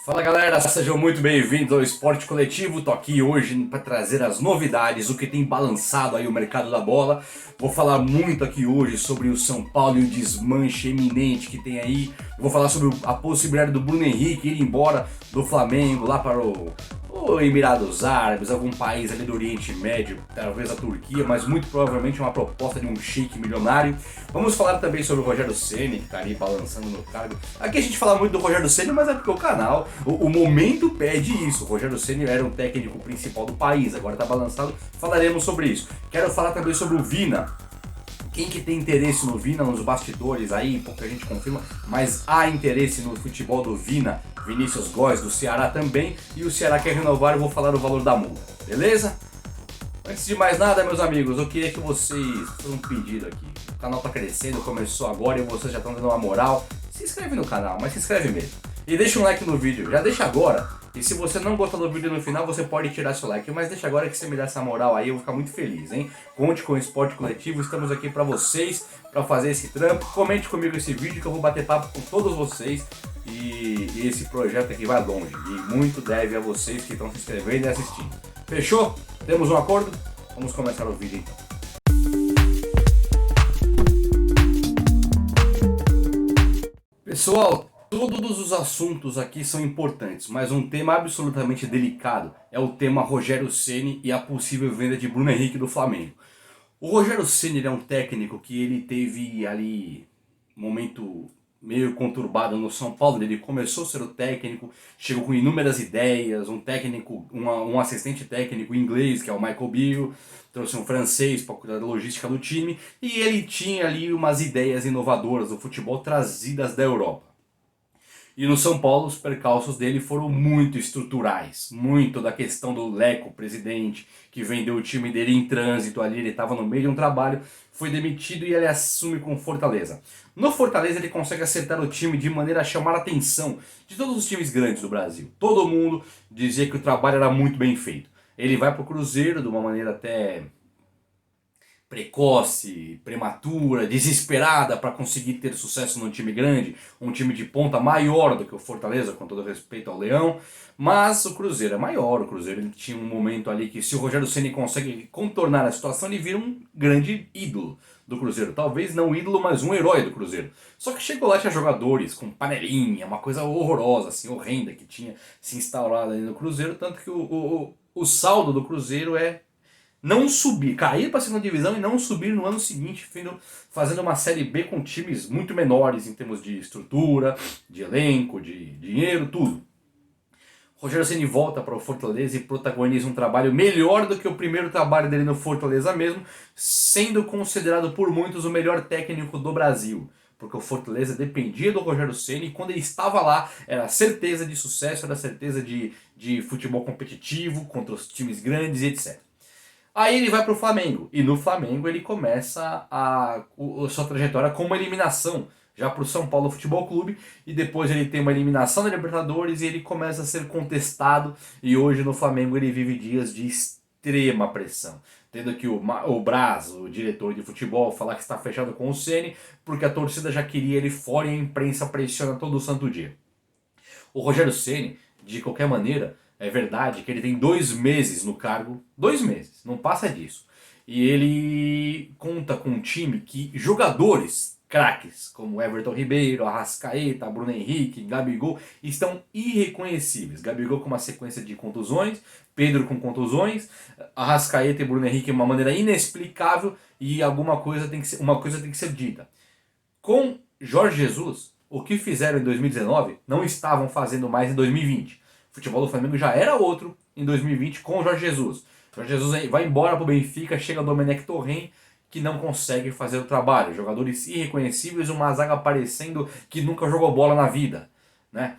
Fala galera, sejam muito bem-vindos ao Esporte Coletivo. Tô aqui hoje para trazer as novidades, o que tem balançado aí o mercado da bola. Vou falar muito aqui hoje sobre o São Paulo e o desmanche eminente que tem aí. Vou falar sobre a possibilidade do Bruno Henrique ir embora do Flamengo lá para o Emirados Árabes, algum país ali do Oriente Médio, talvez a Turquia, mas muito provavelmente uma proposta de um sheik milionário. Vamos falar também sobre o Rogério Ceni, que está ali balançando no cargo. Aqui a gente fala muito do Rogério Ceni, mas é porque o canal, o momento pede isso. O Rogério Ceni era o técnico principal do país, agora está balançado, falaremos sobre isso. Quero falar também sobre o Vina. Quem que tem interesse no Vina, nos bastidores aí, pouca gente confirma, mas há interesse no futebol do Vina, Vinícius Góes do Ceará também, e o Ceará quer renovar, eu vou falar o valor da multa, beleza? Antes de mais nada, meus amigos, eu queria que vocês, foi um pedido aqui, o canal tá crescendo, começou agora e vocês já estão dando uma moral, se inscreve no canal, mas se inscreve mesmo. E deixa um like no vídeo, já deixa agora. E se você não gostou do vídeo no final, você pode tirar seu like, mas deixa agora que você me dá essa moral aí, eu vou ficar muito feliz, hein? Conte com o Esporte Coletivo, estamos aqui pra vocês, pra fazer esse trampo. Comente comigo esse vídeo que eu vou bater papo com todos vocês e esse projeto aqui vai longe. E muito deve a vocês que estão se inscrevendo e assistindo. Fechou? Temos um acordo? Vamos começar o vídeo então. Pessoal, todos os assuntos aqui são importantes, mas um tema absolutamente delicado é o tema Rogério Ceni e a possível venda de Bruno Henrique do Flamengo. O Rogério Ceni é um técnico que ele teve ali um momento meio conturbado no São Paulo. Ele começou a ser o técnico, chegou com inúmeras ideias, um técnico, um assistente técnico inglês, que é o Michael Beale, trouxe um francês para cuidar da logística do time, e ele tinha ali umas ideias inovadoras do futebol trazidas da Europa. E no São Paulo os percalços dele foram muito estruturais, muito da questão do Leco, presidente, que vendeu o time dele em trânsito ali, ele estava no meio de um trabalho, foi demitido e ele assume com Fortaleza. No Fortaleza ele consegue acertar o time de maneira a chamar a atenção de todos os times grandes do Brasil. Todo mundo dizia que o trabalho era muito bem feito. Ele vai para o Cruzeiro de uma maneira até precoce, prematura, desesperada para conseguir ter sucesso num time grande, um time de ponta maior do que o Fortaleza, com todo respeito ao Leão, mas o Cruzeiro é maior, o Cruzeiro ele tinha um momento ali que se o Rogério Ceni consegue contornar a situação, ele vira um grande ídolo do Cruzeiro, talvez não ídolo, mas um herói do Cruzeiro. Só que chegou lá, tinha jogadores com panelinha, uma coisa horrorosa, assim, horrenda, que tinha se instaurado ali no Cruzeiro, tanto que o saldo do Cruzeiro é não subir, cair para a segunda divisão e não subir no ano seguinte, fazendo uma Série B com times muito menores em termos de estrutura, de elenco, de dinheiro, tudo. Rogério Ceni volta para o Fortaleza e protagoniza um trabalho melhor do que o primeiro trabalho dele no Fortaleza mesmo, sendo considerado por muitos o melhor técnico do Brasil. Porque o Fortaleza dependia do Rogério Ceni e quando ele estava lá era certeza de sucesso, era certeza de futebol competitivo contra os times grandes e etc. Aí ele vai para o Flamengo, e no Flamengo ele começa a sua trajetória com uma eliminação, já para o São Paulo Futebol Clube, e depois ele tem uma eliminação na Libertadores e ele começa a ser contestado, e hoje no Flamengo ele vive dias de extrema pressão. Tendo que o Braz, o diretor de futebol, falar que está fechado com o Ceni, porque a torcida já queria ele fora e a imprensa pressiona todo o santo dia. O Rogério Ceni, de qualquer maneira, é verdade que ele tem 2 meses no cargo, 2 meses, não passa disso. E ele conta com um time que jogadores craques, como Everton Ribeiro, Arrascaeta, Bruno Henrique, Gabigol, estão irreconhecíveis. Gabigol com uma sequência de contusões, Pedro com contusões, Arrascaeta e Bruno Henrique de uma maneira inexplicável, e uma coisa tem que ser dita. Com Jorge Jesus, o que fizeram em 2019 não estavam fazendo mais em 2020. O futebol do Flamengo já era outro em 2020 com o Jorge Jesus. Jorge Jesus vai embora para o Benfica, chega o Domenech Torrent, que não consegue fazer o trabalho. Jogadores irreconhecíveis, uma zaga parecendo que nunca jogou bola na vida, né?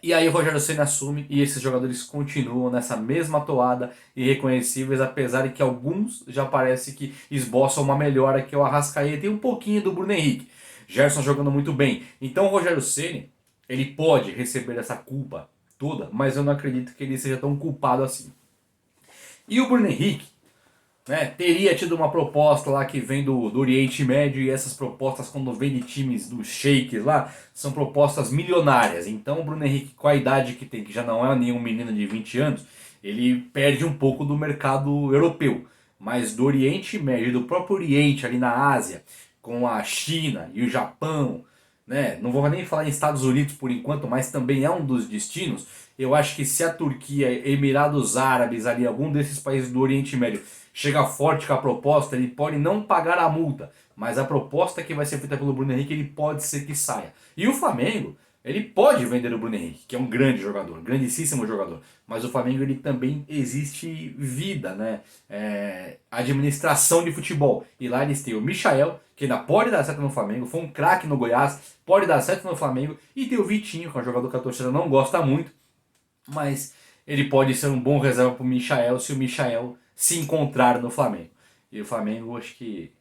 E aí o Rogério Ceni assume e esses jogadores continuam nessa mesma toada, irreconhecíveis, apesar de que alguns já parece que esboçam uma melhora, que é o Arrascaeta e um pouquinho do Bruno Henrique. Gerson jogando muito bem. Então o Rogério Ceni, ele pode receber essa culpa toda, mas eu não acredito que ele seja tão culpado assim. E o Bruno Henrique, né, teria tido uma proposta lá que vem do Oriente Médio, e essas propostas, quando vêm de times dos sheiks lá, são propostas milionárias. Então o Bruno Henrique, com a idade que tem, que já não é nenhum menino de 20 anos, ele perde um pouco do mercado europeu. Mas do Oriente Médio, do próprio Oriente, ali na Ásia, com a China e o Japão, né, não vou nem falar em Estados Unidos por enquanto, mas também é um dos destinos. Eu acho que se a Turquia, Emirados Árabes, ali, algum desses países do Oriente Médio chega forte com a proposta, ele pode não pagar a multa, mas a proposta que vai ser feita pelo Bruno Henrique, ele pode ser que saia. E o Flamengo, ele pode vender o Bruno Henrique, que é um grande jogador, grandíssimo jogador, mas o Flamengo, ele também existe vida, né? Administração de futebol. E lá eles têm o Michael, que ainda pode dar certo no Flamengo, foi um craque no Goiás, pode dar certo no Flamengo, e tem o Vitinho, que é um jogador que a torcida não gosta muito, mas ele pode ser um bom reserva para o Michael se o Michael se encontrar no Flamengo. E o Flamengo, acho que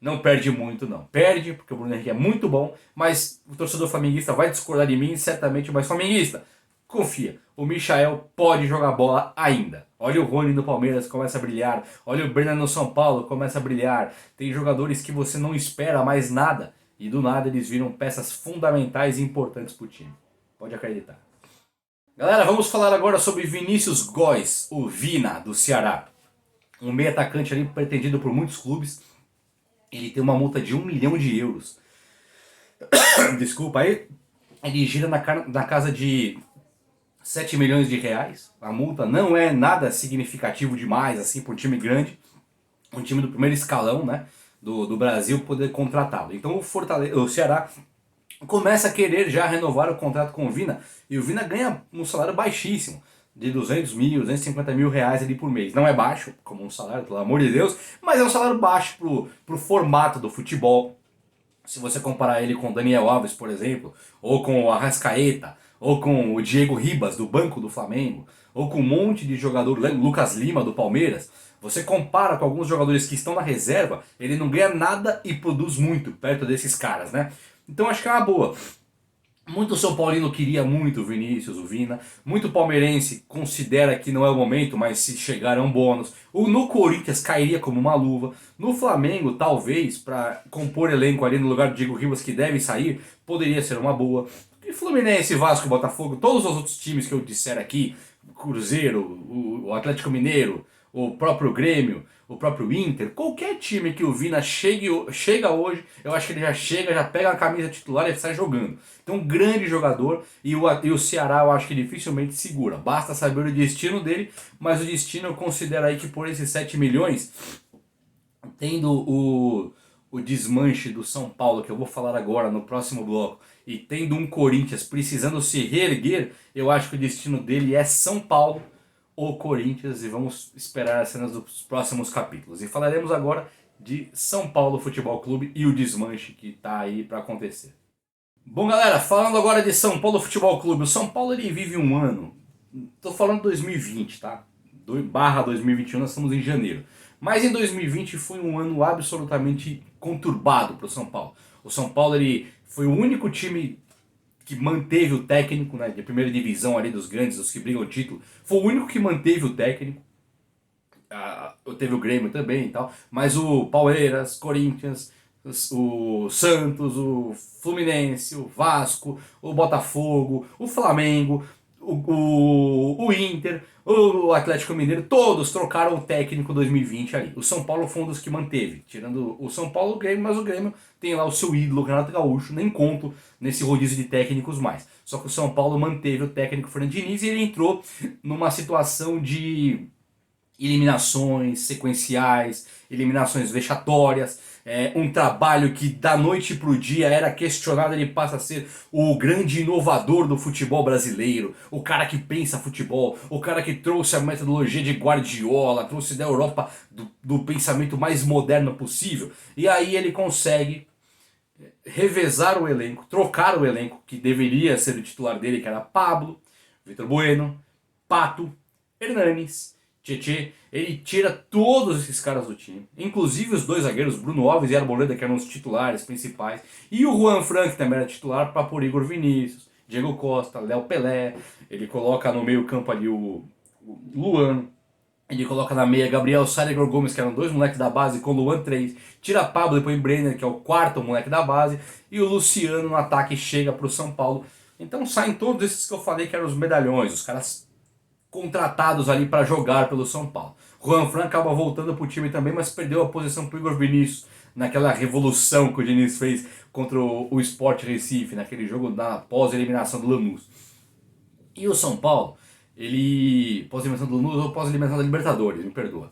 não perde muito, não. Perde, porque o Bruno Henrique é muito bom, mas o torcedor flamenguista vai discordar de mim, certamente, mas flamenguista, confia. O Michael pode jogar bola ainda. Olha o Rony no Palmeiras, começa a brilhar. Olha o Brennan no São Paulo, começa a brilhar. Tem jogadores que você não espera mais nada, e do nada eles viram peças fundamentais e importantes para o time. Pode acreditar. Galera, vamos falar agora sobre Vinícius Góes, o Vina, do Ceará. Um meio atacante ali pretendido por muitos clubes. Ele tem uma multa de 1 milhão de euros. Desculpa, aí ele gira na casa de 7 milhões de reais. A multa não é nada significativo demais assim para um time grande. Um time do primeiro escalão, né, do Brasil poder contratá-lo. Então o Ceará começa a querer já renovar o contrato com o Vina, e o Vina ganha um salário baixíssimo, de 200 mil, 250 mil reais ali por mês. Não é baixo, como um salário, pelo amor de Deus, mas é um salário baixo pro formato do futebol. Se você comparar ele com o Daniel Alves, por exemplo, ou com o Arrascaeta, ou com o Diego Ribas, do banco do Flamengo, ou com um monte de jogador, Lucas Lima, do Palmeiras, você compara com alguns jogadores que estão na reserva, ele não ganha nada e produz muito perto desses caras, né? Então acho que é uma boa. Muito São Paulino queria muito o Vinícius, o Vina. Muito palmeirense considera que não é o momento, mas se chegar é um bônus. No Corinthians cairia como uma luva. No Flamengo, talvez, para compor elenco ali no lugar do Diego Ribas, que deve sair, poderia ser uma boa. E Fluminense, Vasco, Botafogo, todos os outros times que eu disser aqui, Cruzeiro, o Atlético Mineiro, o próprio Grêmio, o próprio Inter, qualquer time que o Vina chega hoje, eu acho que ele já chega, já pega a camisa titular e sai jogando. Então, um grande jogador, e o Ceará eu acho que dificilmente segura. Basta saber o destino dele, mas o destino eu considero aí que por esses 7 milhões, tendo o desmanche do São Paulo, que eu vou falar agora no próximo bloco, e tendo um Corinthians precisando se reerguer, eu acho que o destino dele é São Paulo ou Corinthians, e vamos esperar as cenas dos próximos capítulos. E falaremos agora de São Paulo Futebol Clube e o desmanche que está aí para acontecer. Bom, galera, falando agora de São Paulo Futebol Clube, o São Paulo ele vive um ano, tô falando 2020, tá? Barra 2021, nós estamos em janeiro. Mas em 2020 foi um ano absolutamente conturbado para o São Paulo. O São Paulo ele foi o único time que manteve o técnico, né, de primeira divisão ali dos grandes, dos que brigam o título, foi o único que manteve o técnico. Teve o Grêmio também e tal, mas o Palmeiras, Corinthians, o Santos, o Fluminense, o Vasco, o Botafogo, o Flamengo, o Inter, o Atlético Mineiro, todos trocaram o técnico 2020 ali. O São Paulo foi um dos que manteve, tirando o São Paulo, o Grêmio, mas o Grêmio tem lá o seu ídolo, o Renato Gaúcho, nem conto nesse rodízio de técnicos mais. Só que o São Paulo manteve o técnico Fernando Diniz e ele entrou numa situação de eliminações sequenciais, eliminações vexatórias, um trabalho que da noite para o dia era questionado, ele passa a ser o grande inovador do futebol brasileiro, o cara que pensa futebol, o cara que trouxe a metodologia de Guardiola, trouxe da Europa do pensamento mais moderno possível, e aí ele consegue revezar o elenco, trocar o elenco que deveria ser o titular dele, que era Pablo, Vitor Bueno, Pato, Hernanes, Tietê. Ele tira todos esses caras do time, inclusive os dois zagueiros, Bruno Alves e Arboleda, que eram os titulares principais, e o Juan Fran, que também era titular, para pôr Igor Vinícius, Diego Costa, Léo Pelé. Ele coloca no meio campo ali o Luan, Ele coloca na meia Gabriel Sara e Igor Gomes, que eram dois moleques da base, com o Luan 3. Tira Pablo e põe Brenner, que é o quarto moleque da base. E o Luciano no ataque chega para o São Paulo. Então saem todos esses que eu falei que eram os medalhões, os caras contratados ali para jogar pelo São Paulo. Juan Fran acaba voltando pro time também, mas perdeu a posição pro Igor Vinícius naquela revolução que o Diniz fez contra o Sport Recife, naquele jogo da pós-eliminação do Lanús. E o São Paulo, ele... pós-eliminação do Lanús ou pós-eliminação da Libertadores, me perdoa.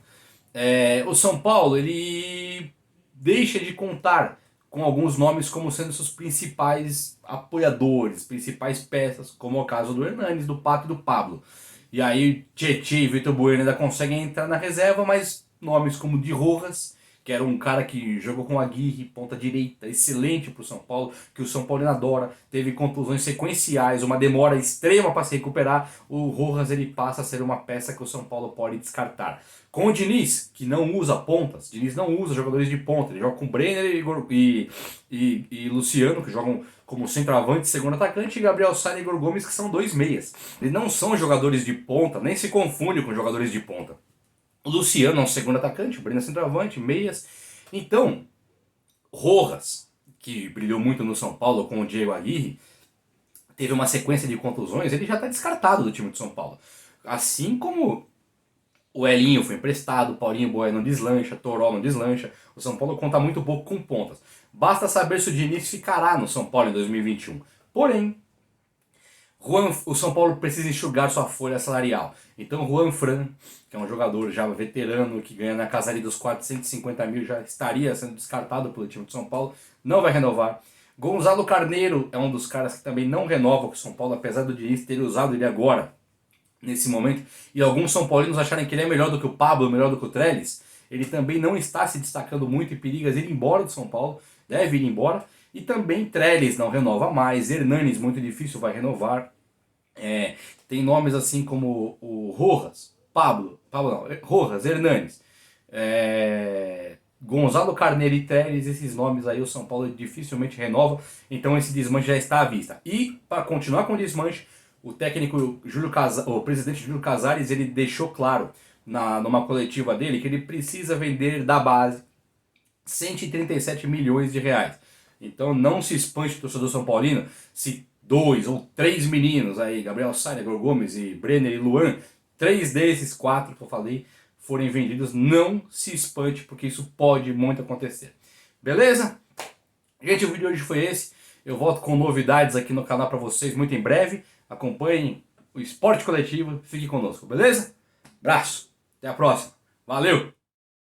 O São Paulo, ele deixa de contar com alguns nomes como sendo seus principais apoiadores, principais peças, como é o caso do Hernanes, do Pato e do Pablo. E aí Tietê e Vitor Bueno ainda conseguem entrar na reserva, mas nomes como Di Rojas, que era um cara que jogou com a Aguirre, ponta direita, excelente para o São Paulo, que o São Paulo adora, teve contusões sequenciais, uma demora extrema para se recuperar, o Rojas ele passa a ser uma peça que o São Paulo pode descartar. Com o Diniz, que não usa pontas, Diniz não usa jogadores de ponta, ele joga com Brenner e Luciano, que jogam como centroavante, segundo atacante, e Gabriel Sara e Igor Gomes, que são dois meias. Eles não são jogadores de ponta, nem se confunde com jogadores de ponta. O Luciano é um segundo atacante, o Brenner é centroavante, meias. Então, Rojas, que brilhou muito no São Paulo com o Diego Aguirre, teve uma sequência de contusões, ele já está descartado do time de São Paulo. Assim como o Elinho foi emprestado, o Paulinho Boia não deslancha, Toró não deslancha. O São Paulo conta muito pouco com pontas. Basta saber se o Diniz ficará no São Paulo em 2021. Porém, o São Paulo precisa enxugar sua folha salarial. Então Juan Fran, que é um jogador já veterano, que ganha na casa ali dos 450 mil, já estaria sendo descartado pelo time de São Paulo, não vai renovar. Gonzalo Carneiro é um dos caras que também não renova com o São Paulo, apesar do Diniz ter usado ele agora, nesse momento, e alguns São Paulinos acharem que ele é melhor do que o Pablo, melhor do que o Trellis. Ele também não está se destacando muito e periga ir embora do São Paulo, deve ir embora. E também Trellis não renova mais, Hernanes muito difícil vai renovar. Tem nomes assim como o Rojas, Rojas, Hernanes, Gonzalo Carneiro e Trellis, esses nomes aí o São Paulo dificilmente renova, então esse desmanche já está à vista. E para continuar com o desmanche, o técnico o presidente Júlio Casares, ele deixou claro numa coletiva dele que ele precisa vender da base 137 milhões de reais. Então não se espante, torcedor São Paulino, se 2 ou 3 meninos aí, Gabriel Sara, Igor Gomes e Brenner e Luan, 3 desses 4 que eu falei, forem vendidos, não se espante, porque isso pode muito acontecer. Beleza? Gente, o vídeo de hoje foi esse. Eu volto com novidades aqui no canal para vocês muito em breve. Acompanhem o Esporte Coletivo, fique conosco, beleza? Abraço, até a próxima. Valeu!